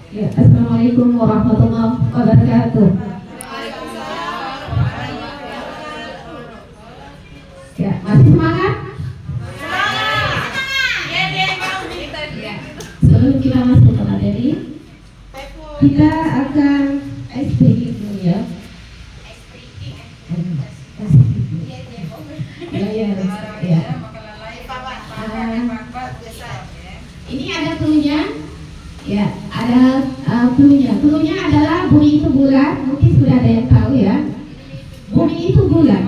Ya, Assalamualaikum warahmatullahi wabarakatuh. Ya, masih semangat? Sebelum kita masuk ke materi, kita akan speaking dulu ya. Ya. Ini ada cluenya. Ya, ada cluenya. Cluenya adalah bumi itu bulat. Mungkin sudah ada yang tahu ya. Bumi itu bulat.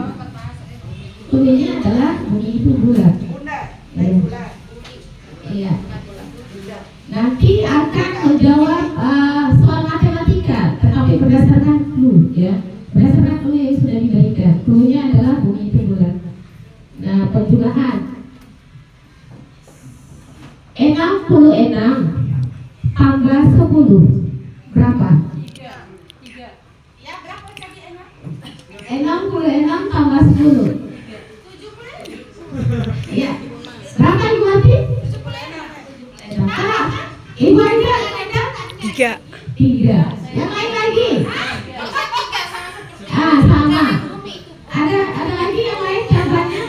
Cluenya adalah bumi itu bulat. Iya. Nanti akan menjawab soal matematika, tetapi berdasarkan clue ya. Berdasarkan clue yang sudah diberikan. Cluenya adalah bumi itu bulat. Nah, penjumlahan 66 tambah 10 berapa? 3. Ya, berapa tadi 66 tambah 10. 70. Iya. Berapa Ibu Ati? 76. Ibu Aida? 3. 3. Yang lain lagi? Sama. Ada lagi yang lain jawabannya?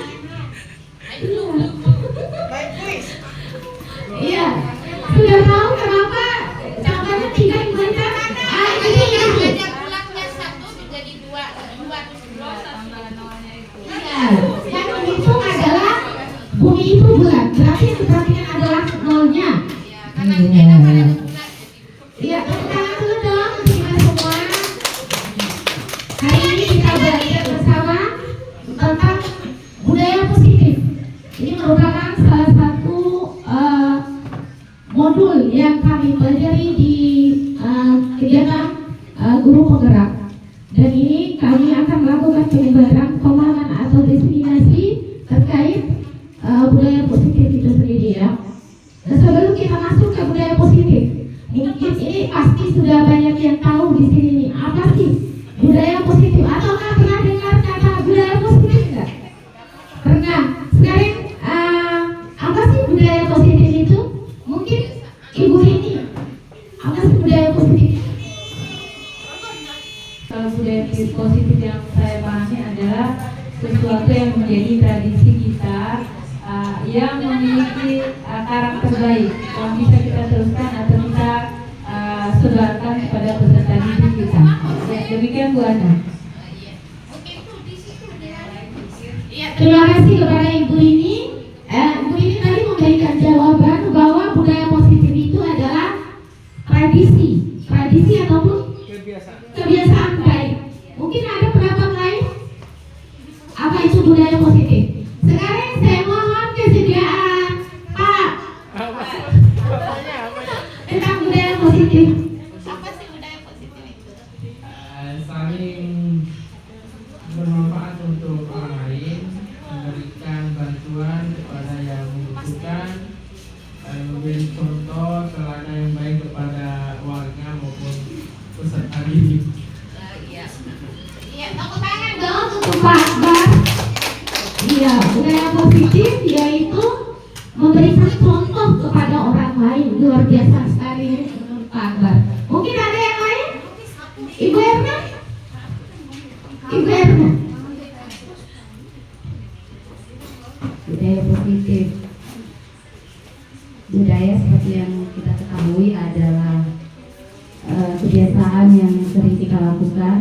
Iya. Sudah tahu kenapa jawabannya 3 Ibu Aida? Ini ya. Ada bulatnya 1 jadi 2. 2 tambah nolnya itu. Iya. Yang dihitung adalah bumi itu bulat. Berarti yang diperhatikan adalah nolnya. Karena enak pada bulat. Iya, tepuk tangan dulu dong untuk kita semua. Hari ini kita belajar bersama tentang budaya positif. Ini merupakan salah satu modul yang kami pelajari di kegiatan guru penggerak. Dan ini kami akan melakukan penyebaran pemahaman atau diseminasi terkait budaya positif itu sendiri ya. Nah, sebelum kita masuk ke budaya positif, mungkin ini pasti sudah banyak yang tahu di sini nih, apa sih budaya positif? Atau pernah dengar kata budaya positif enggak? Pernah. Sekarang apa sih budaya positif itu? Mungkin Ibu ini apa sih budaya positif? Kalau budaya positif yang saya pahami adalah sesuatu yang menjadi tradisi kita yang memiliki karakter baik yang bisa kita teruskan atau kita sebarkan kepada peserta didik kita. Ya, demikian Bu Ana. Terima kasih kepada Ibu ini. Ibu ini tadi memberikan jawaban bahwa budaya positif itu adalah tradisi ataupun kebiasaan baik. Mungkin ada pendapat lain? Apa itu budaya positif? Sekarang saya mohon kesediaan Pak tentang budaya positif. Apa sih budaya positif itu? Saling bermanfaat untuk orang lain, memberikan bantuan kepada yang membutuhkan, memberi contoh teladan yang baik kepada warga maupun peserta didik. Iya, tepuk tangan Dong untuk Pak Akbar. Iya, budaya positif yaitu memberikan contoh kepada orang lain. Luar biasa sekali menurut Pak Akbar. Mungkin ada yang lain? Ibu Erna? Ibu Erna? Budaya positif. Budaya seperti yang kita ketahui adalah kebiasaan yang sering kita lakukan.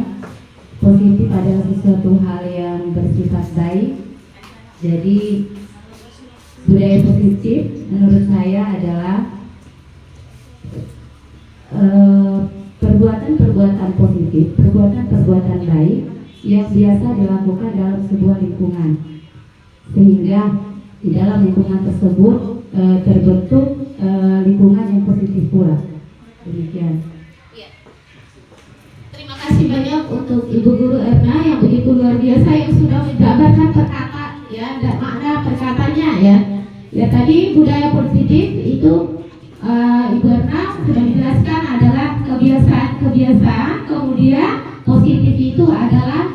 Positif adalah sesuatu hal yang bersifat baik. Jadi budaya positif menurut saya adalah perbuatan-perbuatan positif, perbuatan-perbuatan baik yang biasa dilakukan dalam sebuah lingkungan, sehingga di dalam lingkungan tersebut terbentuk lingkungan yang positif pula. Demikian. Terima kasih banyak untuk Ibu Guru Erna yang begitu luar biasa yang sudah menjabarkan perkata ya dan makna perkataannya ya. Ya tadi budaya positif itu Ibu Erna sudah menjelaskan adalah kebiasaan, kemudian positif itu adalah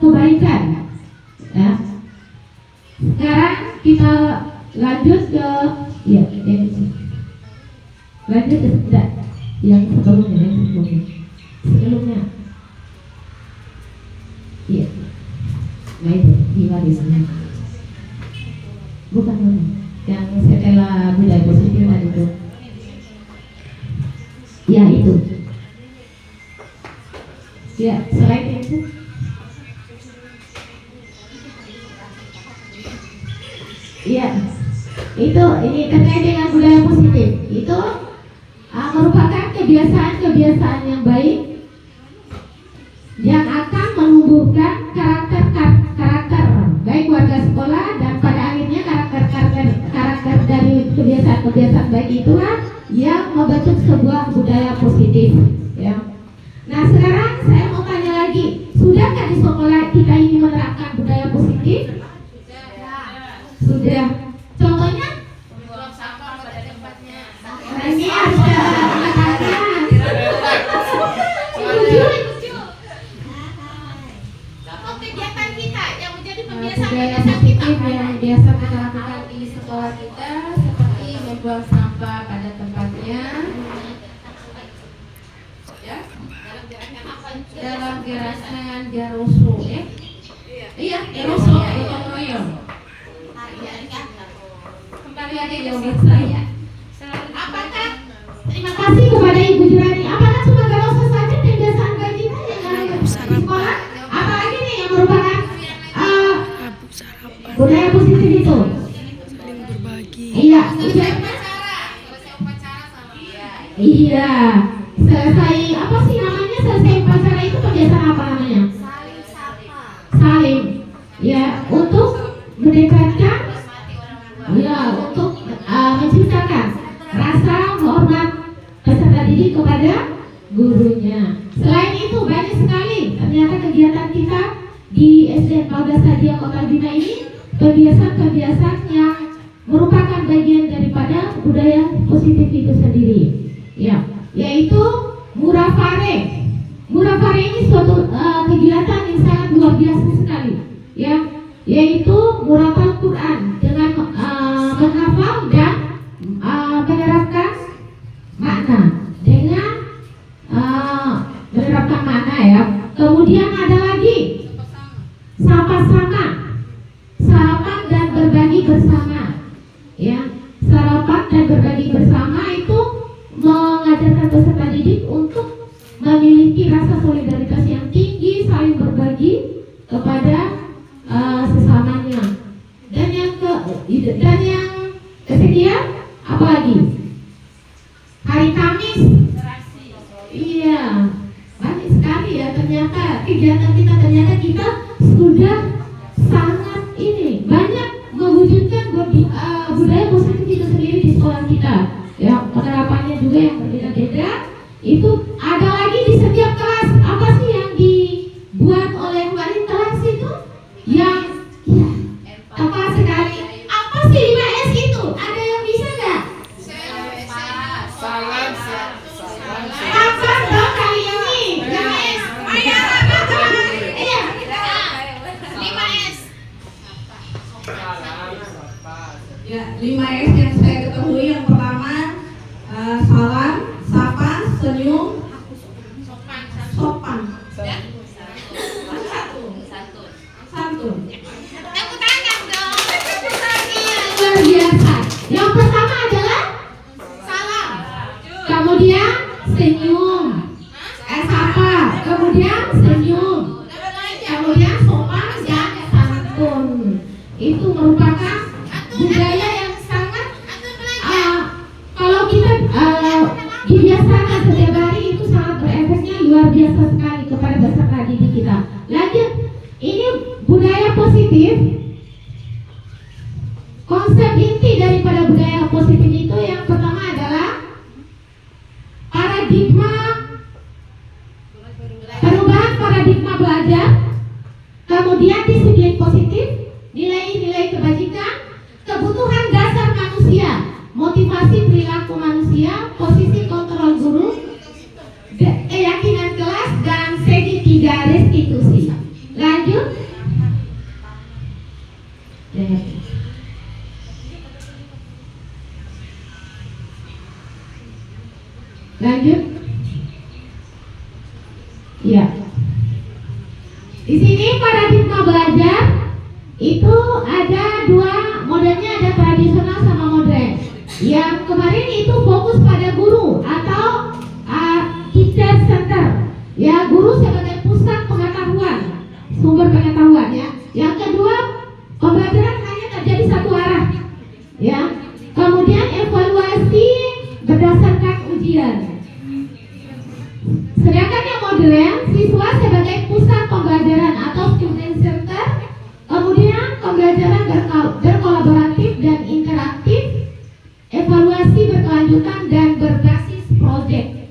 kebaikan. Ya. Sekarang kita lanjut ke ya. Lanjut enggak? Yang sebelumnya. Iya. Nah itu diwarisnya. Bukan. Yang setelah budaya positif tadi itu. Ya itu. Ya, selain itu. Iya. Itu ini terkait dengan budaya positif. Itu merupakan kebiasaan-kebiasaan yang baik yang akan menumbuhkan karakter baik warga sekolah dan pada akhirnya karakter dari kebiasaan-kebiasaan baik itulah yang membentuk sebuah budaya positif. Ya. Nah sekarang saya mau tanya lagi, sudahkah di sekolah kita ini menerapkan budaya positif? Sudah. Contohnya? Buang sampah pada tempatnya. Nah, ini harus mengatakan. Contoh kegiatan kita yang menjadi Budaya kebiasaan positif kita. yang biasa kita lakukan di sekolah kita seperti membuang sampah pada tempatnya, ya, dalam gerakan Garusu, iya, Garusu, gotong royong. Kembali lagi jawaban saya. Apakah Terima kasih kepada Ibu Jurani. Apakah cuma Garusu saja kebiasaan baik kita yang ada di sekolah? Apalagi nih yang merupakan budaya positif itu? Iya, selesai upacara sama iya. Selesai apa sih namanya? Selesai upacara itu kebiasaan apa namanya? Saling. Ya, untuk mendekatkan. Ya, untuk menciptakan rasa hormat peserta didik kepada gurunya. Selain itu banyak sekali ternyata kegiatan kita di SD 14 Hadiah Kota Bina ini kebiasaan-kebiasaan yang merupakan bagian daripada budaya positif itu sendiri. Ya, yaitu murafare. Murafare ini suatu kegiatan yang sangat luar biasa sekali. Ya, yaitu murafal Quran dengan menghafal dan menerapkan makna dengan menerapkan makna ya. Kemudian ada lagi sapa-sama, sarapan dan berbagi bersama. Ya, sarapan dan berbagi bersama itu mengajarkan peserta didik untuk memiliki rasa solidaritas yang tinggi, saling berbagi kepada sesamanya. Dan yang ketiga apa lagi? Hari Kamis. Iya, banyak sekali ya ternyata kegiatan kita sudah sangat ini banyak mewujudkan budaya positif itu sendiri di sekolah kita. Ya, penerapannya juga yang berbeda-beda. Itu ada lagi di setiap kelas. Apa sih yang dibuat oleh wali kelas itu? Yang ya, apa sekali? Apa sih 5S itu? Ada yang bisa nggak? Apa dong kali ini? 5S. Iya. 5S. Ya, 5S yang saya ketahui yang pertama salam, sapa, senyum, sopan, santun. Tepuk tangan dong. Luar biasa. Yang pertama adalah Salam. kemudian senyum, sapa, kemudian senyum, kemudian sopan dan santun. Itu merupakan budaya yang sangat kalau kita dibiasakan setiap hari itu sangat berefeknya luar biasa sekali kepada peserta didik kita. Lanjut, ini budaya positif. Konsep inti daripada budaya positif itu yang pertama adalah perubahan paradigma belajar, kemudian disiplin positif, nilai-nilai kebajikan, kebutuhan dasar manusia, motivasi perilaku manusia, posisi kontrol guru, keyakinan kelas, dan segitiga restitusi. Lanjut. Lanjut. Ya. Di sini paradigma belajar itu ada dua modelnya, ada tradisional sama modern. Yang kemarin itu fokus pada guru atau teacher center. Ya, guru sebagai pusat pengetahuan, sumber pengetahuan ya. Yang kedua, pembelajaran hanya terjadi satu arah. Ya. Kemudian evaluasi berdasarkan ujian. Sedangkan yang modern, siswa sebagai pusat pembelajaran atau student center, kemudian pembelajaran berkolaboratif dan interaktif, evaluasi berkelanjutan dan berbasis proyek.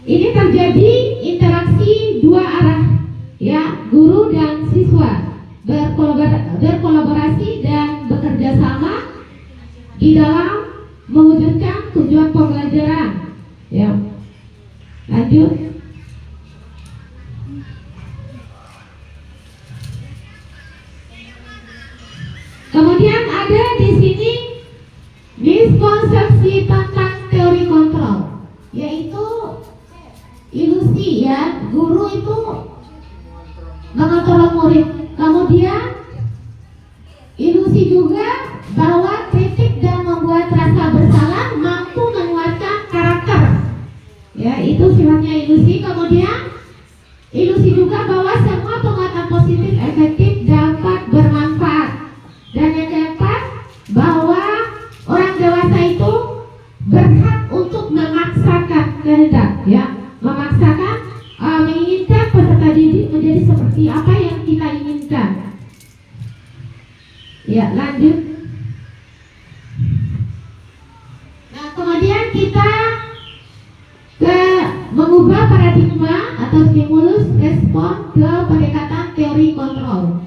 Ini terjadi interaksi dua arah, ya, guru dan siswa berkolaborasi dan bekerja sama di dalam mewujudkan tujuan pembelajaran. Ya. Lanjut. Kemudian ada di sini miskonsepsi tentang teori kontrol, yaitu ilusi ya, guru itu mengontrol murid. Kemudian ilusi juga bahwa kritik dan membuat rasa bersalah mampu menguatkan karakter. Ya, itu sifatnya ilusi. Kemudian ilusi juga bahwa semua penguatan positif efektif dapat bermanfaat. Dan yang keempat, bahwa orang dewasa itu berhak untuk memaksakan kehendak, ya, memaksakan menginginkan peserta didik menjadi seperti apa yang kita inginkan. Ya, lanjut. Nah, kemudian kita mengubah paradigma atau stimulus respon ke pendekatan teori kontrol.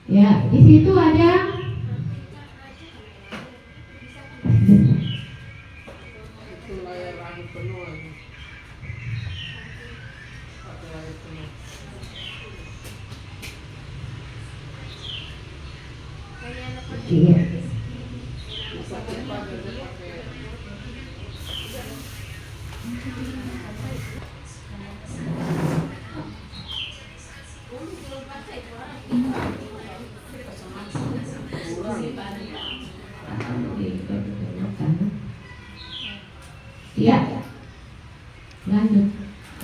Ya, di situ ada Itu layar aku penuh lagi. Pakai layar penuh. iya. Bisa cepat aja pakai. Ya, lanjut.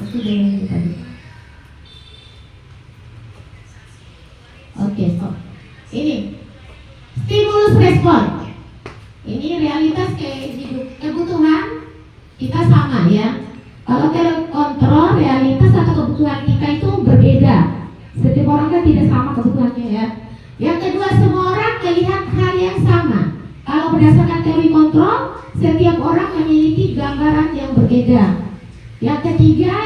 Itu yang tadi. Oke, stop. Ini stimulus respon. Ini realitas kebutuhan kita sama ya. Kalau kontrol realitas atau kebutuhan kita itu berbeda. Setiap orang kan tidak sama kebutuhannya ya. Yang kedua, semua orang melihat hal yang sama. Kalau berdasarkan teori kontrol, setiap orang memiliki gambaran yang berbeda. Yang ketiga,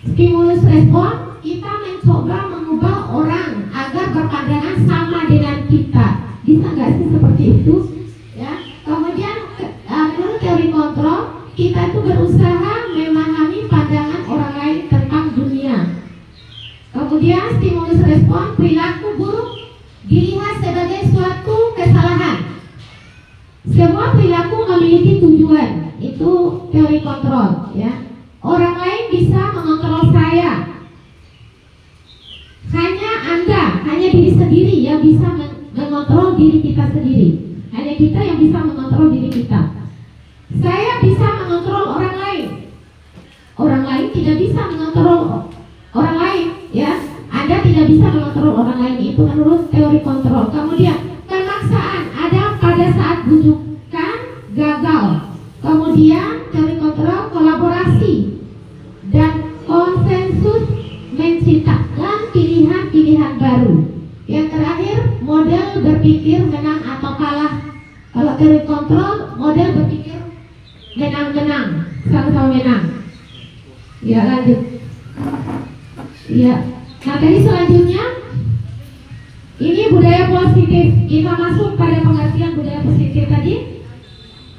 stimulus respon, kita mencoba mengubah orang agar berpandangan sama dengan kita. Bisa nggak sih seperti itu? Ya. Kemudian menurut teori kontrol, kita itu berusaha memahami pandangan orang lain tentang dunia. Kemudian stimulus respon, perilaku buruk dilihat sebagai suatu kesalahan. Semua perilaku memiliki tujuan, itu teori kontrol ya. Orang lain bisa mengontrol saya. Hanya Anda, hanya diri sendiri yang bisa mengontrol diri kita sendiri. Hanya kita yang bisa mengontrol diri kita. Saya bisa mengontrol orang lain. Orang lain tidak bisa mengontrol orang lain ya. Anda tidak bisa mengontrol orang lain, itu menurut teori kontrol. Kemudian pemaksaan ada pada saat bujukan gagal. Kemudian teori kontrol kolaborasi dan konsensus menciptakan pilihan-pilihan baru. Yang terakhir, model berpikir menang atau kalah. Kalau teori kontrol, model berpikir menang-menang, sama-sama menang. Ya, lanjut. Ya. Nah, tadi selanjutnya ini budaya positif. Kita masuk pada pengertian budaya positif tadi.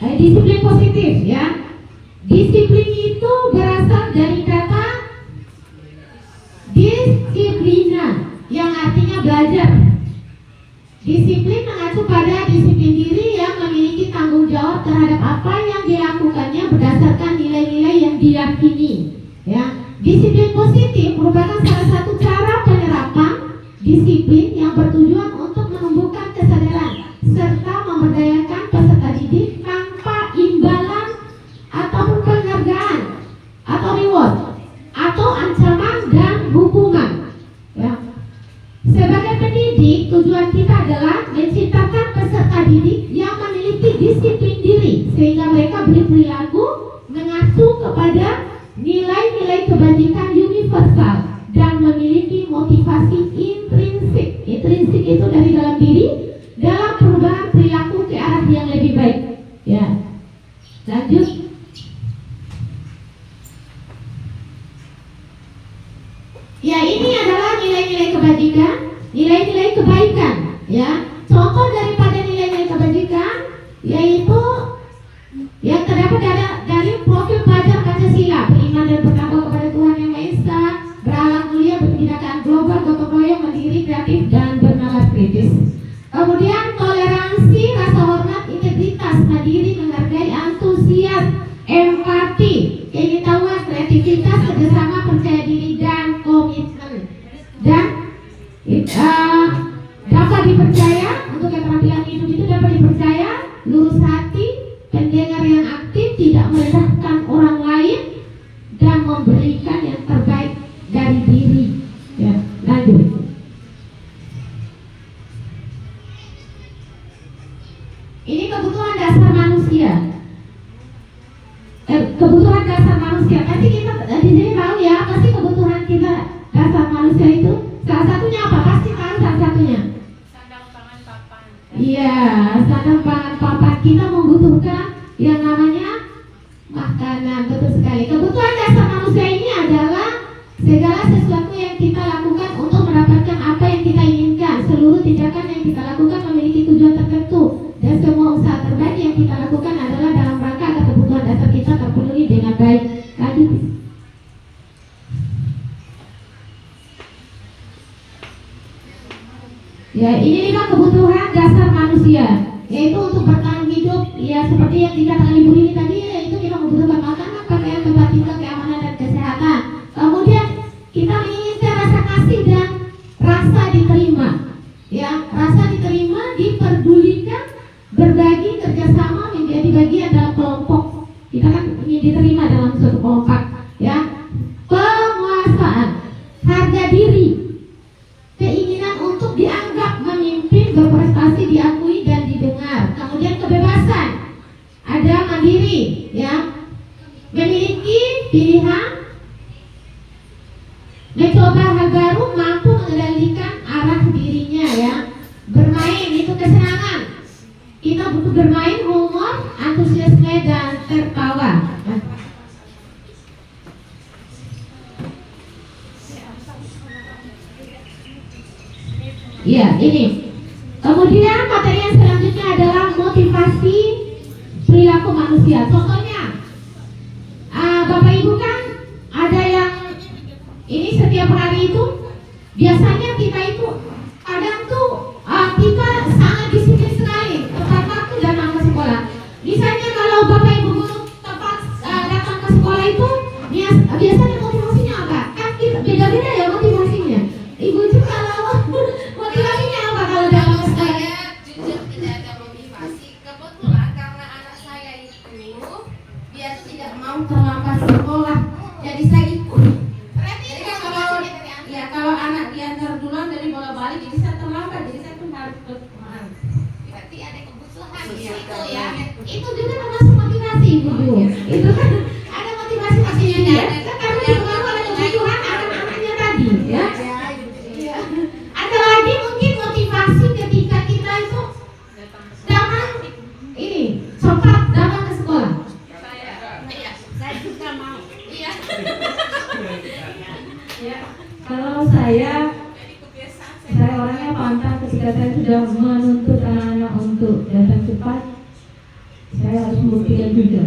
Disiplin positif ya. Disiplin itu berasal dari kata disiplina yang artinya belajar. Disiplin mengacu pada disiplin diri yang memiliki tanggung jawab terhadap apa yang dilakukan memberdayakan peserta didik tanpa imbalan ataupun penghargaan atau reward atau ancaman dan hukuman. Ya. Sebagai pendidik, tujuan kita adalah menciptakan peserta didik yang memiliki disiplin diri sehingga mereka berperilaku mengacu kepada nilai-nilai kebajikan universal dan memiliki motivasi intrinsik. Intrinsik itu dari dalam diri dalam perubahan perilaku ke arah yang lebih baik. Ya. Lanjut. Ya, ini adalah nilai-nilai kebajikan, nilai-nilai kebaikan. Ya, contoh daripada nilai-nilai kebajikan yaitu yang terdapat dari profil pelajar Pancasila: beriman dan bertakwa kepada Tuhan Yang Maha Esa, berakhlak mulia, bertindakan global, gotong royong, mandiri, kreatif, dan bernalar kritis. Kemudian toleransi, rasa hormat, integritas, mandiri, menghargai, antusias, empati, keingin-tahuan, kreativitas, kerjasama, percaya diri, dan komitmen. Dan dapat dipercaya, untuk keterampilan hidup itu dapat dipercaya, lurus hati, pendengar yang aktif, tidak merendahkan orang lain, dan memberikan yang terbaik dari diri. Ya, lanjut. Ini kebutuhan dasar manusia. Kebutuhan dasar manusia. Pasti kita di sini tahu ya, pasti kebutuhan kita dasar manusia itu salah satunya apa? Pasti tahu salah satunya. Sandang pangan papan. Iya, sandang pangan papan. Kita membutuhkan yang namanya makanan, betul sekali. Kebutuhan dasar manusia ini adalah segala sesuatu yang kita lakukan untuk mendapatkan apa yang kita inginkan. Seluruh tindakan yang kita lakukan memiliki tujuan tertentu, dan semua usaha terbaik yang kita lakukan adalah dalam rangka agar kebutuhan dasar kita terpenuhi dengan baik. Lanjut. Ya, ini juga kebutuhan dasar manusia, yaitu untuk bertahan hidup. Ya, seperti yang dikatakan Ibu ini tadi, yaitu kita membutuhkan makanan, pakaian, tempat tinggal, keamanan, dan kesehatan. Kemudian kita menginginkan rasa kasih dan rasa diterima. Ya, rasa diterima, diperdulikan, berbagi, kerjasama, menjadi bagian dalam kelompok. Kita kan ingin diterima dalam suatu kelompok. Ya, penguasaan, harga diri, keinginan untuk dianggap memimpin, berprestasi, diakui dan didengar. Kemudian kebebasan, ada mandiri, ya, memiliki pilihan, mencoba hal baru, mampu mengendalikan arah dirinya. Ya, bermain itu kesenangan. Kita butuh bermain, humor, antusiasme dan tertawa. Ya, ini. Kemudian materi yang selanjutnya adalah motivasi perilaku manusia. Contohnya, Bapak Ibu kan ada yang ini setiap hari itu biasanya kita itu kadang tuh kita sangat disiplin sekali tepat waktu datang ke sekolah. Misalnya kalau Bapak Ibu guru tepat datang ke sekolah itu biasanya motivasinya apa? Kan kita beda-beda ya motivasinya. Ibu itu kalau motivasinya apa kalau datang ke sekolah? Saya jujur tidak ada motivasi. Kebetulan karena anak saya itu dia tuh tidak mau terlambat sekolah, jadi saya ikut. Jadi kalau anak diantar duluan dari bola balik, jadi saya terlambat, jadi saya pun harus berteman. Berarti ada kebutuhan di situ ya. Itu juga termasuk motivasi, Ibu. Itu kan ada motivasi pastinya ya. Karena semua ada kebutuhan anak-anaknya tadi, ya. Iya. Ada lagi mungkin motivasi ketika kita itu datang ini cepat datang ke sekolah. Saya juga mau. Iya. Ya, kalau saya orangnya pantang ketika saya sudah menuntut anak-anak untuk datang cepat, saya harus membuktikan juga.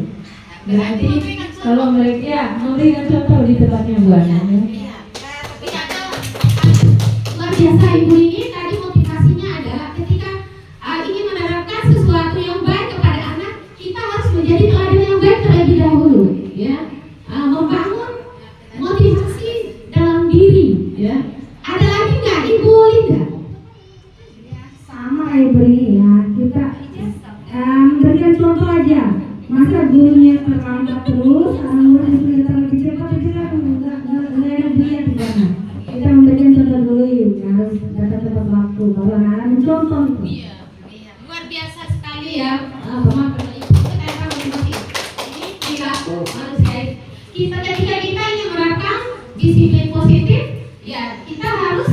Berarti kalau mereka ya memberikan contoh di tempatnya Bu Ana. Iya. Tapi ada Luar biasa Ibu ini tadi motivasinya adalah ketika ingin menerapkan sesuatu yang baik kepada anak, kita harus menjadi teladan yang baik terlebih dahulu, ya. Membangun motivasi dalam diri, ya. Ada lagi nggak Ibu Linda? Sama Ibu ya, kita aja. Masa gurunya terlambat terus, anak murid kelihatan lebih cepat, nggak ada dia di sana. Kita memberikan contoh dulu yuk, harus dapat tepat waktu, baru anak-anak mencontoh. Iya, luar biasa sekali ya, Bapak Ibu. Ternyata motivasi ini perilaku manusia. Kita ketika kita ingin menerapkan disiplin positif, ya kita harus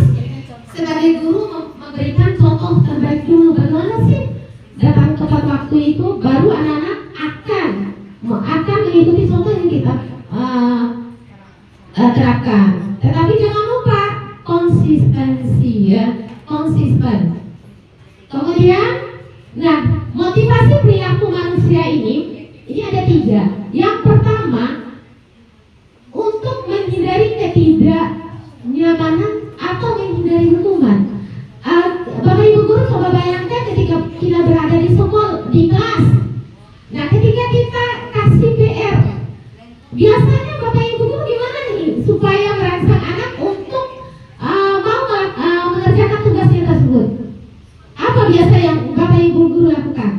sebagai guru memberikan contoh terbaik dulu. Bagaimana sih datang tepat waktu itu, baru anak-anak akan mengikuti contoh yang kita terapkan. Tetapi jangan lupa konsistensi ya, konsisten. Kemudian, nah motivasi perilaku manusia ini ada 3. Yang pertama, untuk menghindari ketidaknyamanan atau menghindari hukuman. Bapak Ibu guru coba bayangkan ketika kita berada di sekolah, di kelas. Nah, ketika kita kasih PR, biasanya Bapak Ibu guru gimana nih supaya merangsang anak untuk mau mengerjakan tugasnya tersebut? Apa biasa yang Bapak Ibu guru lakukan?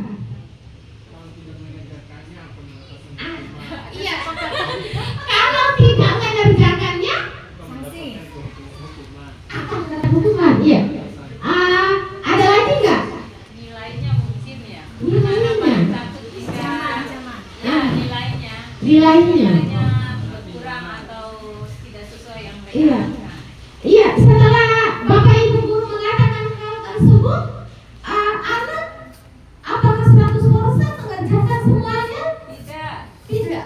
Iya, kalau tidak mengerjakannya akan mendapat hukuman. Iya. Ada lagi nggak? Nilainya mungkin ya. Nilainya. Nilainya Nilainya. berkurang atau tidak sesuai yang mereka Iya. harapkan. Iya, setelah Bapak Ibu guru mengatakan hal tersebut, anak apakah 100% mengerjakan semuanya? Tidak.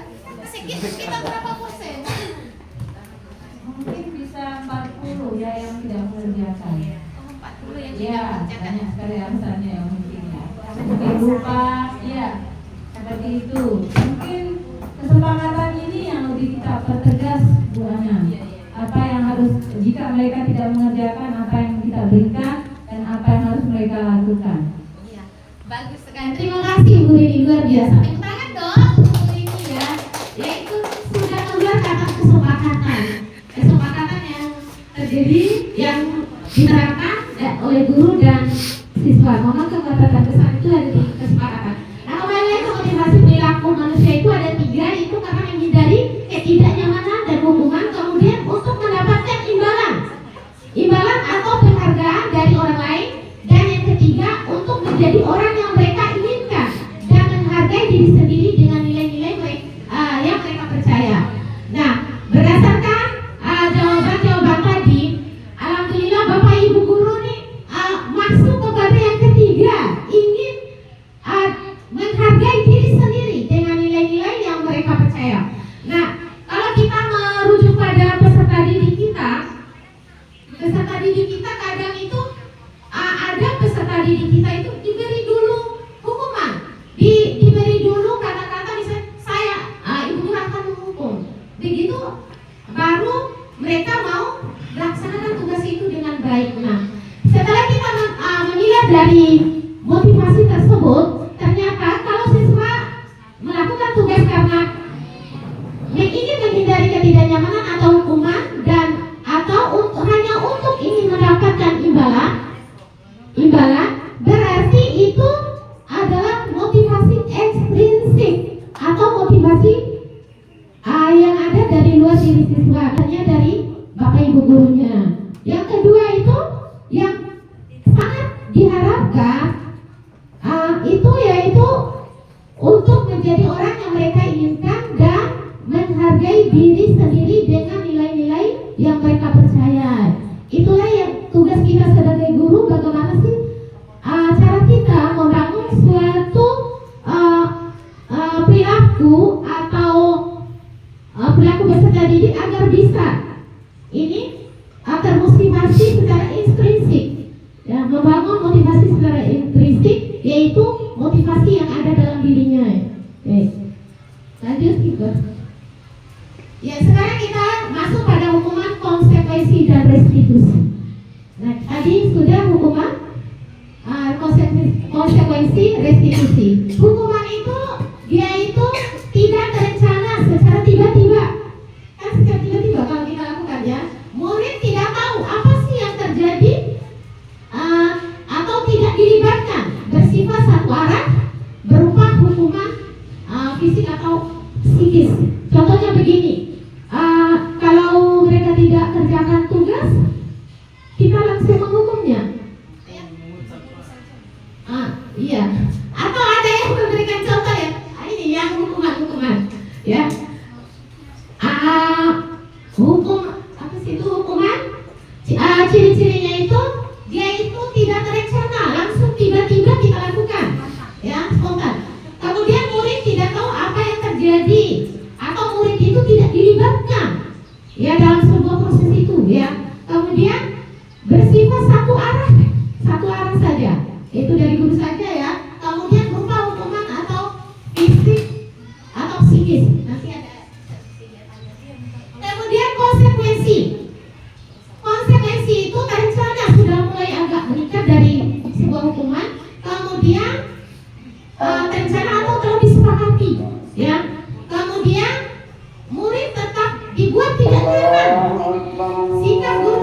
Kita berapa persen? Mungkin bisa 40 ya yang tidak mengerjakan. 40 yang tidak Iya, mengerjakan. banyak sekali alasannya yang mungkin ya. Mungkin lupa, ya seperti itu. Mungkin kesepakatan ini yang lebih kita pertegas Bu Ana. Apa yang harus, jika mereka tidak mengerjakan apa yang kita berikan dan apa yang harus mereka lakukan. Iya, bagus sekali. Terima kasih Bu Rini, luar biasa. Tepuk tangan dong untuk Bu Rini ya. Yaitu sudah membuat kata kesepakatan yang terjadi yang diterapkan oleh guru dan siswa. Memang kata besar itu ada di kesepakatan. Nah, kembali lagi motivasi perilaku manusia itu ada 3, itu karena menghindari ketidaknyamanan dan hukuman, kemudian untuk mendapatkan imbalan atau penghargaan dari orang lain, dan yang ketiga untuk menjadi orang yang mereka inginkan dan menghargai diri sendiri dengan nilai-nilai yang mereka percaya. Nah, berdasarkan jawaban tadi, alhamdulillah Bapak Ibu guru nih masuk kepada yang ketiga, ingin menghargai diri sendiri dengan nilai-nilai yang mereka percaya. Nah, kalau kita merujuk pada peserta didik kita kadang itu ada peserta didik kita itu diberi dulu hukuman, diberi dulu kata-kata misalnya ibu guru akan menghukum, begitu baru mereka mau melaksanakan tugas itu dengan baik. Nah, setelah kita melihat dari motivasi tersebut, ternyata kalau siswa melakukan tugas karena ingin menghindari ketidaknyamanan atau hukuman atau hanya untuk ingin mendapatkan imbalan, berarti itu adalah motivasi ekstrinsik atau motivasi yang ada dari luar diri siswa, artinya dari Bapak Ibu gurunya. Yang kedua itu yang sangat diharapkan itu yaitu untuk menjadi orang yang mereka inginkan dan menghargai diri sendiri dengan nilai-nilai yang mereka percaya. Itulah yang tugas kita sebagai guru, bagaimana sih cara kita membangun suatu perilaku atau perilaku peserta didik agar bisa ini termotivasi secara intrinsik, ya, membangun motivasi secara intrinsik, yaitu motivasi yang ada dalam dirinya. Lanjut gitu. Ya, sekarang kita masuk pada hukuman, konsekuensi dan restitusi. Nah, tadi sudah hukuman, konsekuensi, restitusi. Hukuman itu dia itu tidak terencana secara tiba-tiba. Kan secara tiba-tiba kalau kita lakukan ya, murid tidak tahu apa sih yang terjadi atau tidak dilibatkan, bersifat satu arah berupa hukuman terlibatnya ya dalam sebuah proses itu ya. Kemudian bersifat satu arah saja, itu dari guru saja ya. Kemudian berupa hukuman atau fisik atau psikis. Nanti ada. Kemudian konsekuensi itu rencana sudah mulai agak meningkat dari sebuah hukuman. Kemudian rencana atau telah disepakati ya. Kemudian murid tetap dibuat tidak nyaman. Sikap guru